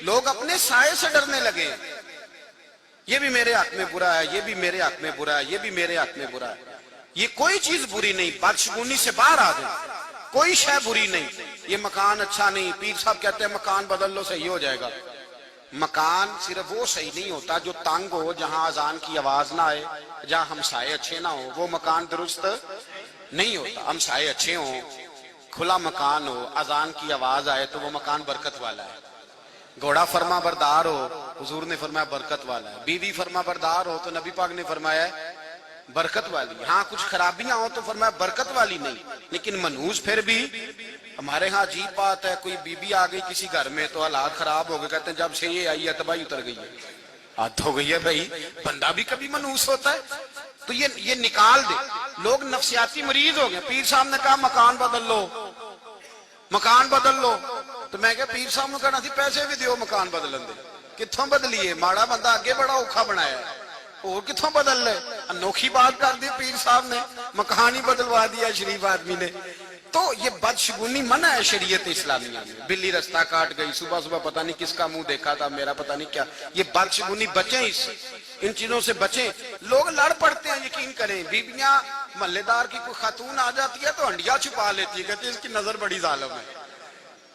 لوگ اپنے سائے سے ڈرنے لگے، یہ بھی میرے حق میں برا ہے، یہ بھی میرے حق میں برا ہے، یہ بھی میرے حق میں برا ہے۔ یہ کوئی چیز بری نہیں، بدشگونی سے باہر آ جائے، کوئی شے بری نہیں۔ یہ مکان اچھا نہیں، پیر صاحب کہتے ہیں مکان بدل لو صحیح ہو جائے گا۔ مکان صرف وہ صحیح نہیں ہوتا جو تنگ ہو، جہاں اذان کی آواز نہ آئے، جہاں ہمسائے اچھے نہ ہو، وہ مکان درست نہیں ہوتا۔ ہمسائے اچھے ہوں، کھلا مکان ہو، اذان کی آواز آئے تو وہ مکان برکت والا ہے۔ گھوڑا فرما بردار ہو، حضور نے فرمایا برکت والا ہے۔ بیوی فرما بردار ہو تو نبی پاک نے فرمایا برکت والی۔ ہاں کچھ خرابیاں ہوں تو فرمایا برکت والی نہیں، لیکن منحوس پھر بھی۔ ہمارے ہاں عجیب بات ہے، کوئی بی بی آ گئی کسی گھر میں تو حالات خراب ہو گئے، کہتے ہیں جب سے یہ آئی ہے تباہی اتر گئی ہے۔ حد ہو گئی ہے بھائی، بندہ بھی کبھی منحوس ہوتا ہے تو یہ نکال دے۔ لوگ نفسیاتی مریض ہو گئے۔ پیر صاحب نے کہا مکان بدل لو، مکان بدل لو، تو میں کہا پیر صاحب نے کہنا تھی پیسے بھی دیو مکان بدلن دے۔ کتھوں بدلیے؟ ماڑا بندہ آگے بڑا اوکھا بنایا ہے، اور کتھوں بدل لے؟ انوکھی بات کر دی پیر صاحب نے، مکان ہی بدلوا دیا شریف آدمی نے۔ تو یہ بدشگونی منع ہے شریعت اسلامیہ میں۔ بلی رستہ کاٹ گئی، صبح صبح پتہ نہیں کس کا منہ دیکھا تھا، میرا پتہ نہیں کیا۔ یہ بدشگونی بچیں، اس ان چیزوں سے بچیں۔ لوگ لڑ پڑتے ہیں، یقین کریں۔ بیویاں محلے دار کی کوئی خاتون آ جاتی ہے تو ہنڈیا چھپا لیتی ہے، کہتی ہے اس کی نظر بڑی ظالم ہے،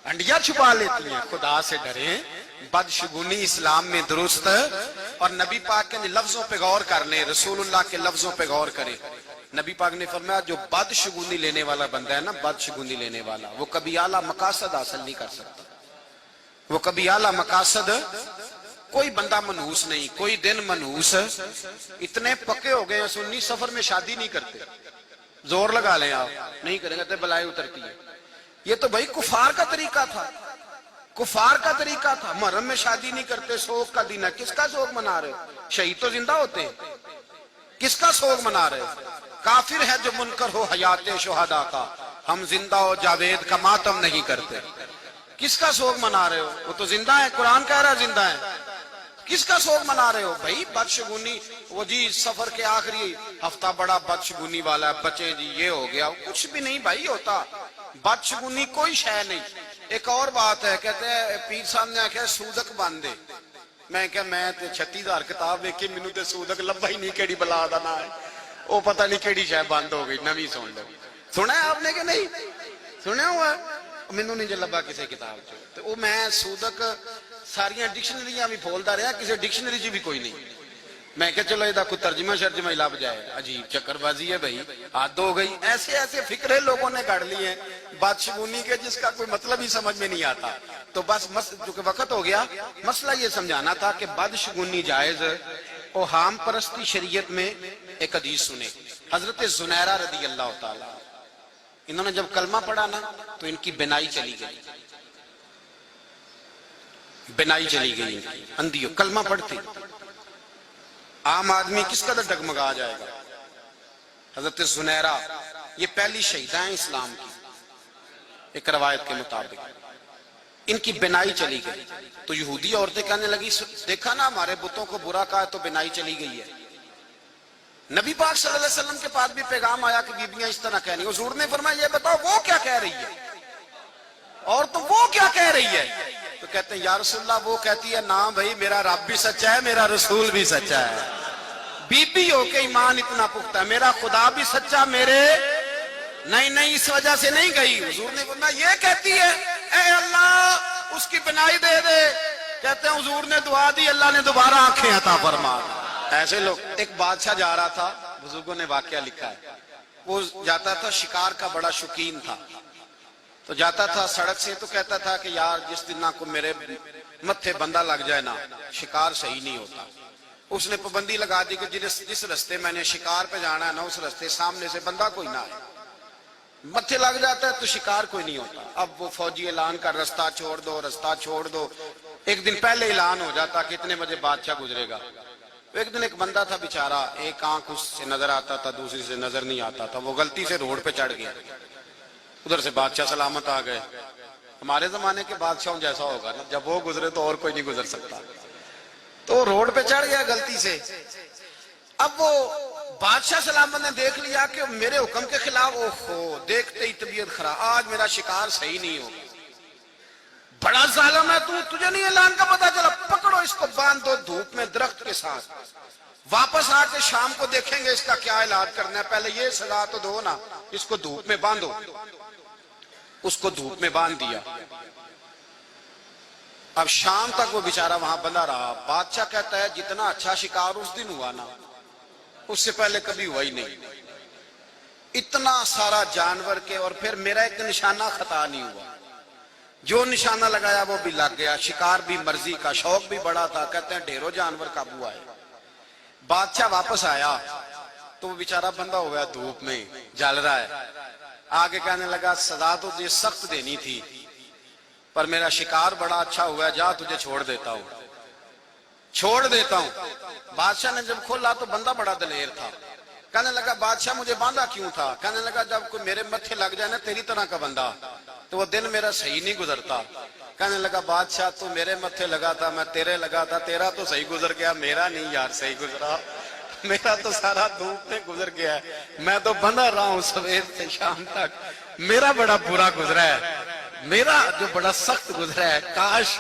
ہنڈیا چھپا لیتی ہیں۔ خدا سے ڈریں، بدشگونی اسلام میں درست، اور نبی پاک کے لفظوں پہ غور کر لیں، رسول اللہ کے لفظوں پہ غور کریں۔ نبی پاک نے فرمایا جو بدشگونی لینے والا بندہ ہے نا، بدشگونی لینے والا، وہ کبھی اعلیٰ مقاصد حاصل نہیں کر سکتا۔ وہ کبھی اعلیٰ مقاصد، کوئی بندہ منحوس نہیں، کوئی دن منحوس۔ اتنے پکے ہو گئے ہیں سنی، سفر میں شادی نہیں کرتے، زور لگا لیں آپ نہیں کریں گے تو بلائیں اترتی ہے۔ یہ تو بھائی کفار کا طریقہ تھا، کفار کا طریقہ تھا۔ محرم میں شادی نہیں کرتے، سوگ کا دن ہے، کس کا سوگ منا رہے ہو؟ شہید تو زندہ ہوتے ہیں، کس کا سوگ منا رہے ہو؟ کافر ہے جو منکر ہو حیات شہداء کا، ہم زندہ ہو جاوید کا ماتم نہیں کرتے۔ کس کا سوگ منا رہے ہو؟ وہ تو زندہ ہے، قرآن کہہ رہا زندہ ہے، کس کا سوگ منا رہے ہو؟ بھائی بدشگونی، وہ جی سفر کے آخری ہفتہ بڑا بدشگونی والا ہے، بچے جی یہ ہو گیا، کچھ بھی نہیں بھائی ہوتا۔ بدشگونی کوئی شے نہیں۔ ایک اور بات ہے، کہتے ہیں پیر صاحب نے آخیا سودک باندھے۔ میں کہا میں تے 36,000 کتاب دیکھی، مینوں تے سودک لبا ہی نہیں کیڑی بلا دا نا ہے، وہ پتہ نہیں کیڑی شے بند ہو گئی، نویں سن لو۔ سنا ہے آپ نے کہ نہیں سنیا ہوا ہے؟ مینوں نہیں جو لبا کسی کتاب چ، تو وہ میں سودک ساریاں ڈکشنریاں بھی پھولدا رہا، کسی ڈکشنری چ بھی کوئی نہیں۔ میں کہ چلو یہ کوئی ترجمہ شرجمہ ہی لب جائے۔ عجیب چکر بازی ہے بھائی، حد ہو گئی۔ ایسے ایسے فکرے لوگوں نے گڑھ لی ہیں بدشگونی کے، جس کا کوئی مطلب ہی سمجھ میں نہیں آتا۔ تو بس چونکہ وقت ہو گیا، مسئلہ یہ سمجھانا تھا کہ بدشگونی جائز، اور حام پرستی شریعت میں ایک حدیث سنے، حضرت زنیرہ رضی اللہ تعالیٰ، انہوں نے جب کلمہ پڑھا نا تو ان کی بینائی چلی گئی، بینائی چلی گئی، اندھی کلمہ پڑھتی۔ عام آدمی کس قدر ڈگمگا جائے گا۔ حضرت زنیرہ یہ پہلی شہیدہ ہیں اسلام کی، ایک روایت کے مطابق، ان کی بینائی چلی گئی۔ تو یہودی عورتیں کہنے لگی دیکھا نا ہمارے بتوں کو برا کہا تو بینائی چلی گئی ہے۔ نبی پاک صلی اللہ علیہ وسلم کے پاس بھی پیغام آیا کہ بیبیاں اس طرح کہہ رہی ہیں۔ حضور نے فرمایا یہ بتاؤ وہ کیا کہہ رہی ہے، اور تو وہ کیا کہہ رہی ہے؟ تو کہتے ہیں یا رسول اللہ وہ کہتی ہے نا بھائی میرا رب بھی سچا ہے، میرا رسول بھی سچا ہے، بی بی ہو کے ایمان اتنا پختہ ہے، میرا خدا بھی سچا، میرے نہیں اس وجہ سے نہیں گئی۔ حضور نے فرمایا یہ کہتی ہے اے اللہ اس کی بنائی دے دے۔ کہتے ہیں حضور نے دعا دی، اللہ نے دوبارہ آنکھیں عطا فرما۔ ایسے لوگ، ایک بادشاہ جا رہا تھا، بزرگوں نے واقعہ لکھا ہے، وہ جاتا تھا، شکار کا بڑا شوقین تھا، تو جاتا تھا سڑک سے تو کہتا تھا کہ یار جس دن نہ کو میرے متھے بندہ لگ جائے نا شکار صحیح نہیں ہوتا۔ اس نے پابندی لگا دی کہ جس رستے میں نے شکار پہ جانا ہے نا اس رستے سامنے سے بندہ کوئی نہ آئے، متھے لگ جاتا ہے تو شکار کوئی نہیں ہوتا۔ اب وہ فوجی اعلان کر رستہ چھوڑ دو، رستہ چھوڑ دو، ایک دن پہلے اعلان ہو جاتا کہ اتنے بجے بادشاہ گزرے گا۔ ایک دن ایک بندہ تھا بیچارہ، ایک آنکھ اس سے نظر آتا تھا دوسری سے نظر نہیں آتا تھا، وہ غلطی سے روڈ پہ چڑھ گیا، ادھر سے بادشاہ سلامت آ گئے۔ ہمارے زمانے کے بادشاہوں جیسا ہوگا نا، جب وہ گزرے تو اور کوئی نہیں گزر سکتا، تو روڈ پہ چڑھ گیا غلطی سے۔ اب وہ بادشاہ سلامت نے دیکھ لیا کہ میرے حکم کے خلاف، اوہو دیکھتے ہی طبیعت خراب، آج میرا شکار صحیح نہیں ہوگا۔ بڑا ظالم ہے تو، تجھے نہیں اعلان کا پتا چلا؟ پکڑو اس کو، باندھ دو دھوپ میں درخت کے ساتھ، واپس آ کے شام کو دیکھیں گے اس کا کیا علاج کرنا ہے، پہلے یہ سزا تو دو نا، اس کو دھوپ میں باندھو۔ اس کو دھوپ میں باندھ دیا۔ اب شام تک وہ بیچارہ وہاں بنا رہا۔ بادشاہ کہتا ہے جتنا اچھا شکار اس دن ہوا نا، اس سے پہلے کبھی ہوا ہی نہیں، اتنا سارا جانور کے، اور پھر میرا ایک نشانہ خطا نہیں ہوا، جو نشانہ لگایا وہ بھی لگ گیا، شکار بھی مرضی کا، شوق بھی بڑا تھا، کہتے ہیں ڈھیروں جانور قابو آئے۔ بادشاہ واپس آیا تو وہ بیچارہ بندہ ہوا ہے، دھوپ میں جل رہا ہے، آگے کہنے لگا سزا تو تجھے سخت دینی تھی، پر میرا شکار بڑا اچھا ہوا ہے، جا تجھے چھوڑ دیتا ہوں، چھوڑ دیتا ہوں۔ بادشاہ نے جب کھولا تو بندہ بڑا دلیر تھا، کہنے لگا بادشاہ مجھے باندھا کیوں تھا؟ کہنے لگا جب کوئی میرے متھے لگ جائے نا تیری طرح کا بندہ تو وہ دن میرا صحیح نہیں گزرتا۔ کہنے لگا بادشاہ تو میرے متھے لگا تھا، میں تیرے لگا تھا، تیرا تو صحیح گزر گیا، میرا نہیں یار صحیح گزرا، میرا تو سارا دھوپ میں گزر گیا ہے، میں تو بندھا رہا ہوں صبح سے شام تک، میرا بڑا برا گزرا ہے، میرا جو بڑا سخت گزرا ہے، کاش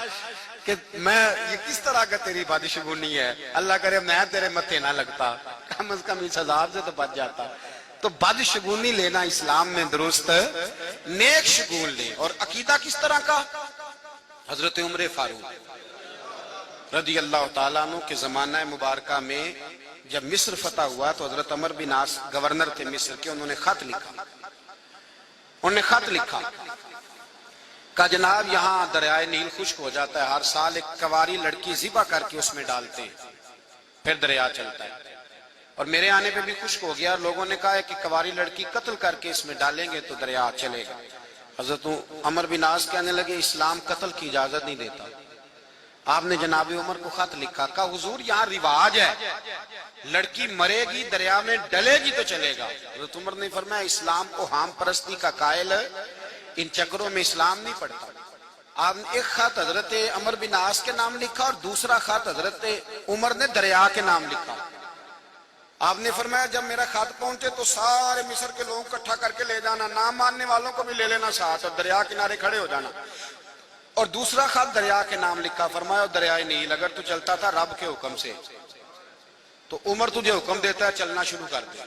کہ میں یہ کس طرح کا تیری بادشگونی ہے، اللہ کرے میں تیرے متھے نہ لگتا، کم از کم اس عذاب سے تو بچ جاتا۔ تو بادشگونی لینا اسلام میں درست، نیک شگون لے۔ اور عقیدہ کس طرح کا؟ حضرت عمر فاروق رضی اللہ تعالیٰ عنہ کے زمانہ مبارکہ میں جب مصر فتح ہوا تو حضرت عمر بن عاص گورنر تھے مصر کے، انہوں نے خط لکھا، کہ جناب یہاں دریائے نیل خشک ہو جاتا ہے، ہر سال ایک کواری لڑکی ذبح کر کے اس میں ڈالتے ہیں، پھر دریا چلتا ہے، اور میرے آنے پہ بھی خشک ہو گیا، لوگوں نے کہا ہے کہ کواری لڑکی قتل کر کے اس میں ڈالیں گے تو دریا چلے گا۔ حضرت عمر بن عاص کہنے لگے اسلام قتل کی اجازت نہیں دیتا۔ آپ نے جناب عمر کو خط لکھا، کہا حضور یہاں رواج ہے، لڑکی مرے گی دریا میں ڈلے گی تو چلے گا۔ حضرت عمر نے فرمایا اسلام کو ہام پرستی کا قائل ہے، ان چکروں میں اسلام نہیں پڑتا۔ آپ نے ایک خط حضرت عمر بن عاص کے نام لکھا اور دوسرا خط حضرت عمر نے دریا کے نام لکھا۔ آپ نے فرمایا جب میرا خط پہنچے تو سارے مصر کے لوگوں کو اکٹھا کر کے لے جانا، نہ ماننے والوں کو بھی لے لینا ساتھ، اور دریا کنارے کھڑے ہو جانا۔ اور دوسرا خط دریا کے نام لکھا، فرمایا دریائے نیل اگر تو چلتا تھا رب کے حکم سے تو عمر تجھے حکم دیتا ہے چلنا شروع کر دے،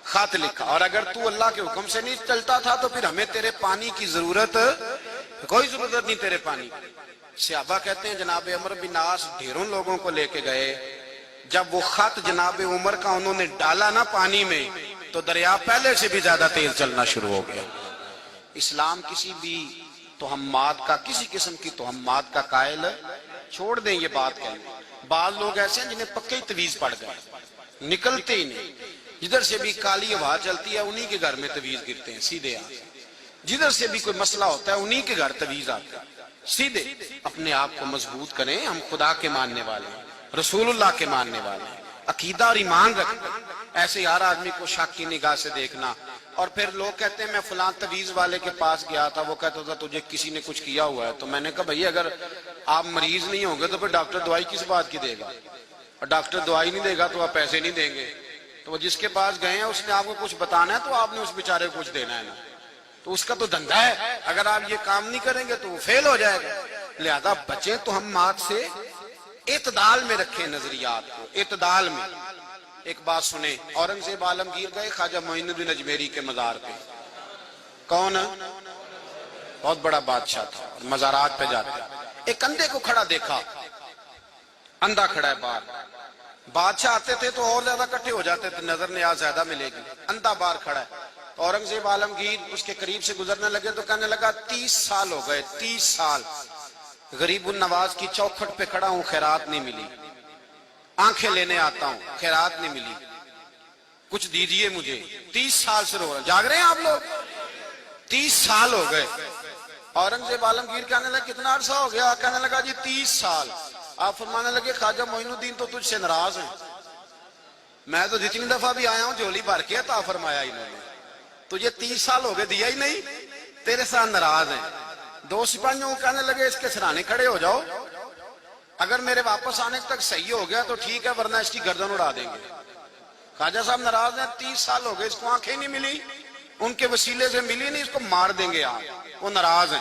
خط لکھا، اور اگر تو اللہ کے حکم سے نہیں چلتا تھا تو پھر ہمیں تیرے پانی کی ضرورت، کوئی ضرورت نہیں تیرے پانی کی۔ صحابہ کہتے ہیں جناب عمر بن عاص ڈھیروں لوگوں کو لے کے گئے، جب وہ خط جناب عمر کا انہوں نے ڈالا نا پانی میں تو دریا پہلے سے بھی زیادہ تیز چلنا شروع ہو گیا۔ اسلام کسی بھی توہمات کا، کسی قسم کی توہمات کا قائل چھوڑ دیں، یہ بات کہیں۔ بعض لوگ ایسے ہیں جنہیں پکے تویز پڑ گئے، نکلتے ہی نہیں، جدھر سے بھی کالی ہوا چلتی ہے انہی کے گھر میں تویز گرتے ہیں سیدھے آتے، جدھر سے بھی کوئی مسئلہ ہوتا ہے انہی کے گھر تویز آتے ہیں سیدھے۔ اپنے آپ کو مضبوط کریں، ہم خدا کے ماننے والے ہیں، رسول اللہ کے ماننے والے ہیں، عقیدہ اور ایمان رکھنا، ایسے ہر آدمی کو شک کی نگاہ سے دیکھنا۔ اور پھر لوگ کہتے ہیں میں فلاں تویز والے کے پاس گیا تھا، وہ کہتا تھا تجھے کسی نے کچھ کیا ہوا ہے، تو میں نے کہا بھئی اگر آپ مریض نہیں ہوں گے تو پھر ڈاکٹر دوائی کس بات کی دے گا، اور ڈاکٹر دوائی نہیں دے گا تو آپ پیسے نہیں دیں گے، تو وہ جس کے پاس گئے ہیں اس نے آپ کو کچھ بتانا ہے تو آپ نے اس بیچارے کو کچھ دینا ہے نا، تو اس کا تو دھندا ہے، اگر آپ یہ کام نہیں کریں گے تو وہ فیل ہو جائے گا۔ لہذا بچیں تو ہم مات سے، اعتدال میں رکھیں نظریات کو، اعتدال میں۔ ایک بات سنیں، اورنگزیب عالمگیر گئے خواجہ معین الدین اجمیری کے مزار پہ، کون بہت بڑا بادشاہ تھا، مزارات پہ جاتے ایک اندھے کو کھڑا دیکھا، اندھا کھڑا ہے باہر، بادشاہ آتے تھے تو اور زیادہ کٹھے ہو جاتے تھے، نظر نیاز زیادہ ملے گی، اندھا باہر کھڑا ہے۔ تو اورنگزیب عالمگیر اس کے قریب سے گزرنے لگے تو کہنے لگا 30 سال ہو گئے، 30 سال غریب النواز کی چوکھٹ پہ کھڑا ہوں، خیرات نہیں ملی، آنکھیں لینے آتا ہوں، خیرات نہیں ملی، کچھ دیجئے مجھے، 30 سال سے رو رہا، جاگ رہے ہیں آپ لوگ، 30 سال ہو گئے۔ اورنگزیب عالمگیر کہنے لگا کتنا عرصہ ہو گیا؟ کہنے لگا جی 30 سال۔ آپ فرمانے لگے خواجہ معین الدین تو تجھ سے ناراض ہیں، میں تو جتنی دفعہ بھی آیا ہوں جھولی بھر کے عطا فرمایا انہوں نے، تجھے 30 سال ہو گئے دیا ہی نہیں، تیرے ساتھ ناراض ہیں۔ دو سپاہیوں کہنے لگے اس کے سرانے کھڑے ہو جاؤ، اگر میرے واپس آنے تک صحیح ہو گیا تو ٹھیک ہے ورنہ اس کی گردن اڑا دیں گے۔ خواجہ صاحب ناراض ہیں، 30 سال ہو گئے اس کو آنکھیں نہیں ملی، ان کے وسیلے سے ملی نہیں، اس کو مار دیں گے آپ، وہ ناراض ہیں۔